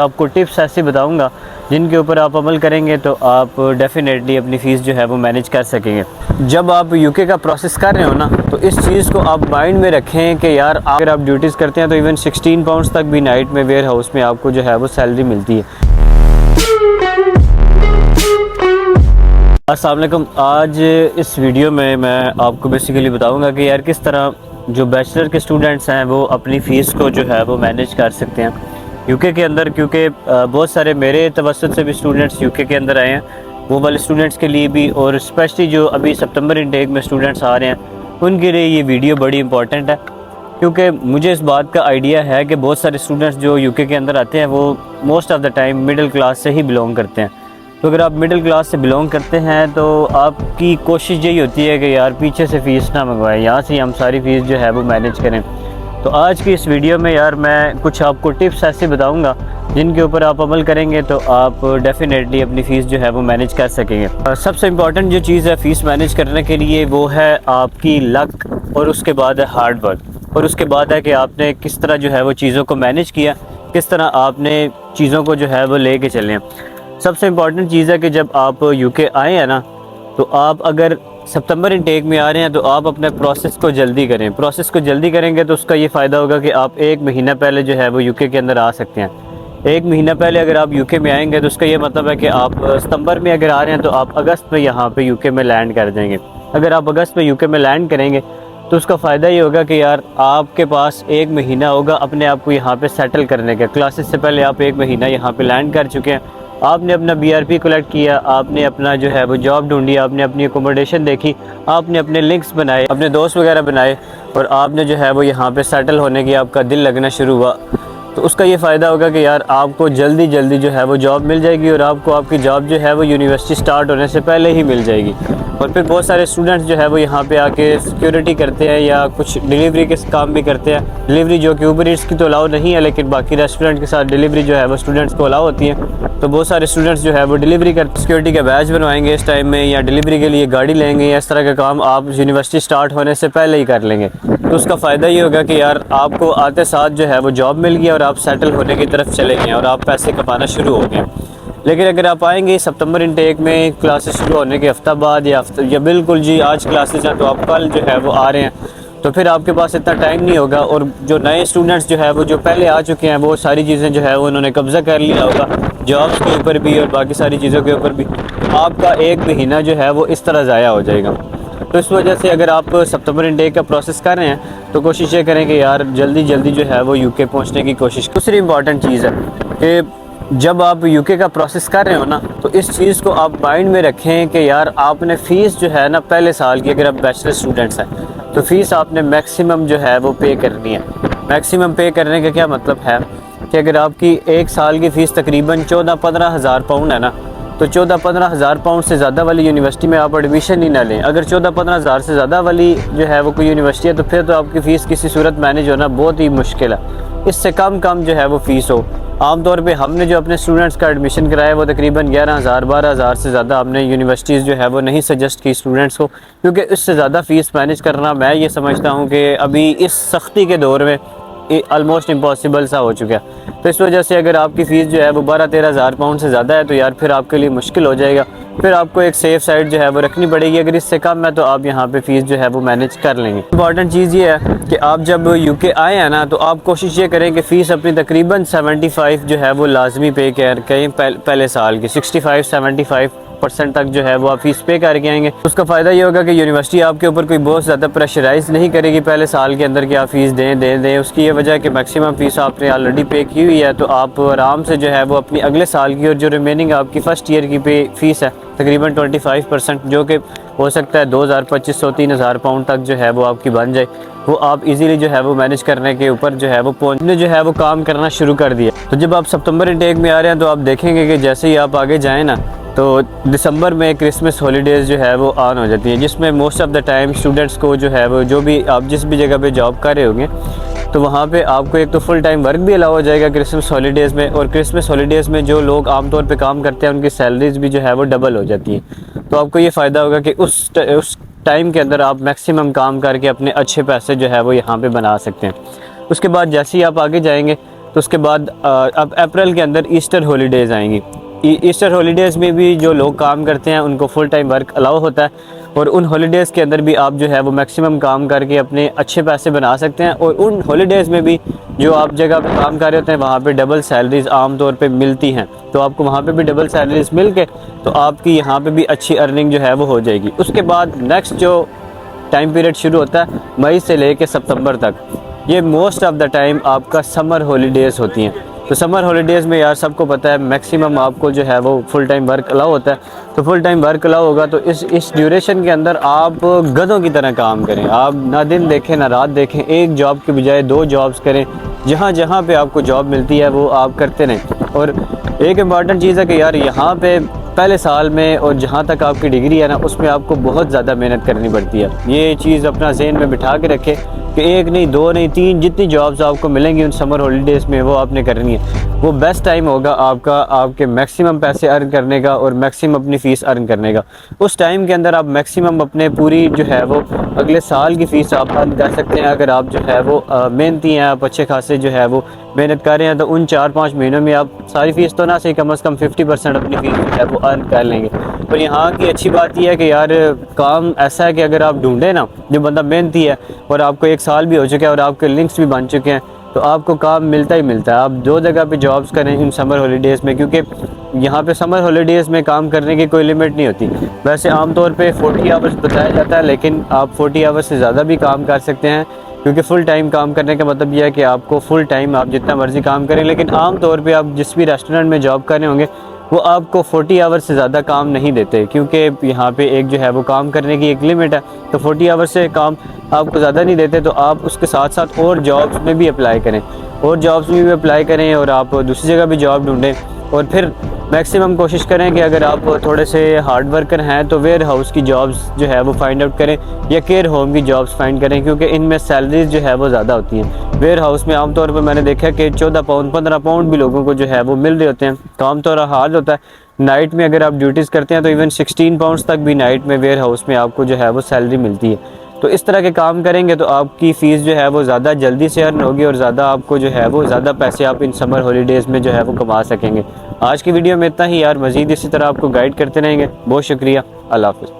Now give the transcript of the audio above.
आपको टिप्स ऐसी बताऊंगा जिनके ऊपर आप अमल करेंगे तो आप डेफ़िनेटली अपनी फ़ीस जो है वो मैनेज कर सकेंगे। जब आप यूके का प्रोसेस कर रहे हो ना, तो इस चीज़ को आप माइंड में रखें कि यार अगर आप ड्यूटीज़ करते हैं तो इवन 16 पाउंड्स तक भी नाइट में वेयर हाउस में आपको जो है वो सैलरी मिलती है। अस्सलाम वालेकुम। आज इस वीडियो में मैं आपको बेसिकली बताऊंगा कि यार किस तरह जो बैचलर के स्टूडेंट्स हैं वो अपनी फ़ीस को जो है वो मैनेज कर सकते हैं यूके के अंदर, क्योंकि बहुत सारे मेरे तवस्सुत से भी स्टूडेंट्स यूके के अंदर आए हैं, वो वाले स्टूडेंट्स के लिए भी, और स्पेशली जो अभी सितंबर इनटेक में स्टूडेंट्स आ रहे हैं उनके लिए ये वीडियो बड़ी इंपॉर्टेंट है। क्योंकि मुझे इस बात का आइडिया है कि बहुत सारे स्टूडेंट्स जो यूके के अंदर आते हैं वो most of the time middle class से ही बिलोंग करते हैं। तो अगर आप मिडिल क्लास से बिलोंग करते हैं तो आपकी कोशिश यही होती है कि यार पीछे से फ़ीस ना मंगवाएं, यहाँ से हम सारी फ़ीस जो है वो मैनेज करें। तो आज की इस वीडियो में यार मैं कुछ आपको टिप्स ऐसे बताऊंगा जिनके ऊपर आप अमल करेंगे तो आप डेफ़िनेटली अपनी फ़ीस जो है वो मैनेज कर सकेंगे। सबसे इम्पॉर्टेंट जो चीज़ है फ़ीस मैनेज करने के लिए वो है आपकी लक, और उसके बाद है हार्ड वर्क, और उसके बाद है कि आपने किस तरह जो है वो चीज़ों को मैनेज किया, किस तरह आपने चीज़ों को जो है वो ले कर चलें। सबसे इम्पॉर्टेंट चीज़ है कि जब आप यूके आए हैं ना, तो आप अगर सितंबर इनटेक में आ रहे हैं तो आप अपने प्रोसेस को जल्दी करें। प्रोसेस को जल्दी करेंगे तो उसका ये फ़ायदा होगा कि आप 1 महीना पहले जो है वो यूके के अंदर आ सकते हैं। 1 महीना पहले अगर आप यूके में आएंगे तो उसका ये मतलब है कि आप सितंबर में अगर आ रहे हैं तो आप अगस्त में यहाँ पे यूके में लैंड कर जाएंगे। अगर आप अगस्त में यूके में लैंड करेंगे तो उसका फ़ायदा ये होगा कि यार आपके पास 1 महीना होगा अपने आप को यहाँ पर सेटल करने का। क्लासेस से पहले आप 1 महीना यहाँ पर लैंड कर चुके हैं, आपने अपना BRP कलेक्ट किया, आपने अपना जो है वो जॉब ढूंढी, आपने अपनी अकोमोडेशन देखी, आपने अपने लिंक्स बनाए, अपने दोस्त वगैरह बनाए, और आपने जो है वो यहाँ पे सेटल होने की आपका दिल लगना शुरू हुआ। तो उसका ये फ़ायदा होगा कि यार आपको जल्दी जल्दी जो है वो जॉब मिल जाएगी, और आपको आपकी जॉब जो है वो यूनिवर्सिटी स्टार्ट होने से पहले ही मिल जाएगी। और फिर बहुत सारे स्टूडेंट्स जो है वो यहाँ पे आके सिक्योरिटी करते हैं या कुछ डिलीवरी के काम भी करते हैं। डिलीवरी जो कि ऊबर ईट्स की तो अलाउ नहीं है, लेकिन बाकी रेस्टोरेंट के साथ डिलीवरी जो है वो स्टूडेंट्स को अलाउ होती है। तो बहुत सारे स्टूडेंट्स जो है वो डिलीवरी करते, सिक्योरिटी का बैच बनवाएंगे इस टाइम में, या डिलीवरी के लिए गाड़ी लेंगे, या इस तरह का काम आप यूनिवर्सिटी स्टार्ट होने से पहले ही कर लेंगे। तो उसका फ़ायदा ये होगा कि यार आपको आते साथ जो है वो जॉब मिल गई और आप सेटल होने की तरफ चले गए और आप पैसे कमाना शुरू हो गए। लेकिन अगर आप आएंगे सितंबर इनटेक में क्लासेस शुरू होने के हफ्ता बाद या बिल्कुल जी आज क्लासेस हैं तो आप कल जो है वो आ रहे हैं, तो फिर आपके पास इतना टाइम नहीं होगा। और जो नए स्टूडेंट्स जो है वो जो पहले आ चुके हैं वो सारी चीज़ें जो है वो उन्होंने कब्ज़ा कर लिया होगा, जॉब्स के ऊपर भी और बाकी सारी चीज़ों के ऊपर भी। आपका 1 महीना जो है वो इस तरह ज़ाया हो जाएगा। तो इस वजह से अगर आप सितंबर इनटेक का प्रोसेस कर रहे हैं तो कोशिश ये करें कि यार जल्दी जल्दी जो है वो यूके पहुंचने की कोशिश। दूसरी इंपॉर्टेंट चीज़ है कि जब आप यूके का प्रोसेस कर रहे हो ना, तो इस चीज़ को आप माइंड में रखें कि यार आपने फ़ीस जो है ना पहले साल की, अगर आप बैचलर स्टूडेंट्स हैं तो फ़ीस आपने मैक्सिमम जो है वो पे करनी है। मैक्सिमम पे करने का क्या मतलब है कि अगर आपकी 1 साल की फ़ीस तकरीबन 14-15 हज़ार पाउंड है ना, तो 14-15 हज़ार पाउंड से ज़्यादा वाली यूनिवर्सिटी में आप एडमिशन ही ना लें। अगर 14-15 हज़ार से ज़्यादा वाली जो है वो कोई यूनिवर्सिटी है तो फिर तो आपकी फ़ीस किसी सूरत मैनेज होना बहुत ही मुश्किल है। इससे कम जो है वो फ़ीस हो। आमतौर पे हमने जो अपने स्टूडेंट्स का एडमिशन कराया वो तकरीबन 11,000-12,000 से ज़्यादा हमने यूनिवर्सिटीज़ जो है वो नहीं सजेस्ट की स्टूडेंट्स को, क्योंकि इससे ज़्यादा फ़ीस मैनेज करना मैं ये समझता हूँ कि अभी इस सख्ती के दौर में ऑलमोस्ट इम्पॉसिबल सा हो चुका है। तो इस वजह से अगर आपकी फ़ीस जो है वो 12-13 हज़ार पाउंड से ज़्यादा है तो यार फिर आपके लिए मुश्किल हो जाएगा। फिर आपको एक सेफ़ साइड जो है वो रखनी पड़ेगी। अगर इससे कम है तो आप यहाँ पे फ़ीस जो है वो मैनेज कर लेंगे। इंपॉर्टेंट चीज़ ये है कि आप जब यूके आए हैं ना, तो आप कोशिश ये करें कि फ़ीस अपनी तकरीबन 75 जो है वो लाजमी पे करें पहले साल की। 65-75% तक जो है वो आप फ़ीस पे करके आएंगे। उसका फ़ायदा ये होगा कि यूनिवर्सिटी आपके ऊपर कोई बहुत ज़्यादा प्रेशराइज़ नहीं करेगी पहले साल के अंदर कि आप फ़ीस दें। उसकी ये वजह है कि मैक्सिमम फ़ीस आपने ऑलरेडी पे की हुई है, तो आप आराम से जो है वो अपनी अगले साल की और जो रिमेनिंग आपकी फ़र्स्ट ईयर की फ़ीस है तकरीबन 25%, जो कि हो सकता है 2,000-2,500-3,000 पाउंड तक जो है वो आपकी बन जाए, वो आप इजीली जो है वो मैनेज करने के ऊपर जो है वो पहुंचने जो है वो काम करना शुरू कर दिया। तो जब आप सितंबर इनटेक में आ रहे हैं तो आप देखेंगे कि जैसे ही आप आगे जाएँ ना, तो दिसंबर में क्रिसमस हॉलीडेज़ जो है वो ऑन हो जाती हैं, जिसमें most of the time students को जो है वो जो भी आप जिस भी जगह पे जॉब कर रहे होंगे तो वहाँ पे आपको एक तो फुल टाइम वर्क भी अलाउ हो जाएगा क्रिसमस हॉलीडेज़ में, और क्रिसमस हॉलीडेज़ में जो लोग आमतौर पे काम करते हैं उनकी सैलरीज भी जो है वो डबल हो जाती हैं। तो आपको ये फ़ायदा होगा कि उस टाइम के अंदर आप मैक्सिमम काम करके अपने अच्छे पैसे जो है वो यहाँ पे बना सकते हैं। उसके बाद जैसे ही आप आगे जाएंगे तो उसके बाद अब अप्रैल के अंदर ईस्टर हॉलीडेज़ आएंगी। ईस्टर हॉलीडेज़ में भी जो लोग काम करते हैं उनको फुल टाइम वर्क अलाउ होता है, और उन हॉलीडेज़ के अंदर भी आप जो है वो मैक्सिमम काम करके अपने अच्छे पैसे बना सकते हैं। और उन हॉलीडेज़ में भी जो आप जगह पे काम कर रहे होते हैं वहाँ पे डबल सैलरीज़ आम तौर पे मिलती हैं, तो आपको वहाँ पे भी डबल सैलरीज़ मिल के तो आपकी यहाँ पे भी अच्छी अर्निंग जो है वो हो जाएगी। उसके बाद नेक्स्ट जो टाइम पीरियड शुरू होता है मई से लेके सितंबर तक, ये मोस्ट ऑफ द टाइम आपका समर हॉलीडेज़ होती हैं। तो समर हॉलीडेज़ में यार सबको पता है मैक्सिमम आपको जो है वो फुल टाइम वर्क अलाउ होता है। तो फुल टाइम वर्क अलाउ होगा तो इस ड्यूरेशन के अंदर आप गधों की तरह काम करें, आप ना दिन देखें ना रात देखें, एक जॉब के बजाय 2 जॉब्स करें, जहाँ जहाँ पे आपको जॉब मिलती है वो आप करते रहें। और एक इम्पॉर्टेंट चीज़ है कि यार यहाँ पे पहले साल में और जहाँ तक आपकी डिग्री है ना उसमें आपको बहुत ज़्यादा मेहनत करनी पड़ती है। ये चीज़ अपना ज़हन में बिठा के रखें कि 1 नहीं 2 नहीं 3 जितनी जॉब्स आपको मिलेंगी उन समर हॉलीडेज़ में वो आपने करनी है। वो बेस्ट टाइम होगा आपका आपके मैक्सिमम पैसे अर्न करने का और मैक्सिमम अपनी फ़ीस अर्न करने का। उस टाइम के अंदर आप मैक्सिमम अपने पूरी जो है वो अगले साल की फ़ीस आप अर्न कर सकते हैं। अगर आप जो है वो मेहनती हैं, आप अच्छे खासे जो है वो मेहनत कर रहे हैं, तो उन 4-5 महीनों में आप सारी फ़ीस तो ना सही कम से कम 50% अपनी फ़ीस जो है वो अर्न कर लेंगे। और यहाँ की अच्छी बात यह है कि यार काम ऐसा है कि अगर आप ढूंढें ना जो बंदा मेहनती है और आपको 1 साल भी हो चुका है और आपके लिंक्स भी बन चुके हैं, तो आपको काम मिलता ही मिलता है। आप 2 जगह पे जॉब्स करें इन समर हॉलीडेज़ में, क्योंकि यहाँ पे समर हॉलीडेज़ में काम करने की कोई लिमिट नहीं होती। वैसे आमतौर पे 40 आवर्स बताया जाता है, लेकिन आप 40 आवर्स से ज़्यादा भी काम कर सकते हैं, क्योंकि फ़ुल टाइम काम करने का मतलब यह है कि आपको फ़ुल टाइम आप जितना मर्ज़ी काम करें। लेकिन आम तौर पे आप जिस भी रेस्टोरेंट में जॉब कर रहे होंगे वो आपको 40 आवर्स से ज़्यादा काम नहीं देते, क्योंकि यहाँ पे एक जो है वो काम करने की एक लिमिट है। तो 40 आवर्स से काम आपको ज़्यादा नहीं देते, तो आप उसके साथ साथ और जॉब्स में भी अप्लाई करें, और जॉब्स में भी अप्लाई करें, और आप दूसरी जगह भी जॉब ढूंढें। और फिर मैक्सिमम कोशिश करें कि अगर आप थोड़े से हार्ड वर्कर हैं तो वेयर हाउस की जॉब्स जो है वो फाइंड आउट करें, या केयर होम की जॉब्स फाइंड करें, क्योंकि इनमें सैलरीज जो है वो ज़्यादा होती हैं। वेयर हाउस में आमतौर पर मैंने देखा कि 14 पाउंड 15 पाउंड भी लोगों को जो है वो मिल रहे होते हैं। तो आमतौर हाल होता है नाइट में अगर आप ड्यूटीज़ करते हैं तो इवन 16 पाउंड्स तक भी नाइट में वेयर हाउस में आपको जो है वो सैलरी मिलती है। तो इस तरह के काम करेंगे तो आपकी फ़ीस जो है वो ज़्यादा जल्दी से अर्न होगी, और ज़्यादा आपको जो है वो ज़्यादा पैसे आप इन समर हॉलीडेज़ में जो है वो कमा सकेंगे। आज की वीडियो में इतना ही यार, मज़ीद इसी तरह आपको गाइड करते रहेंगे। बहुत शुक्रिया, अल्लाह हाफ़िज़।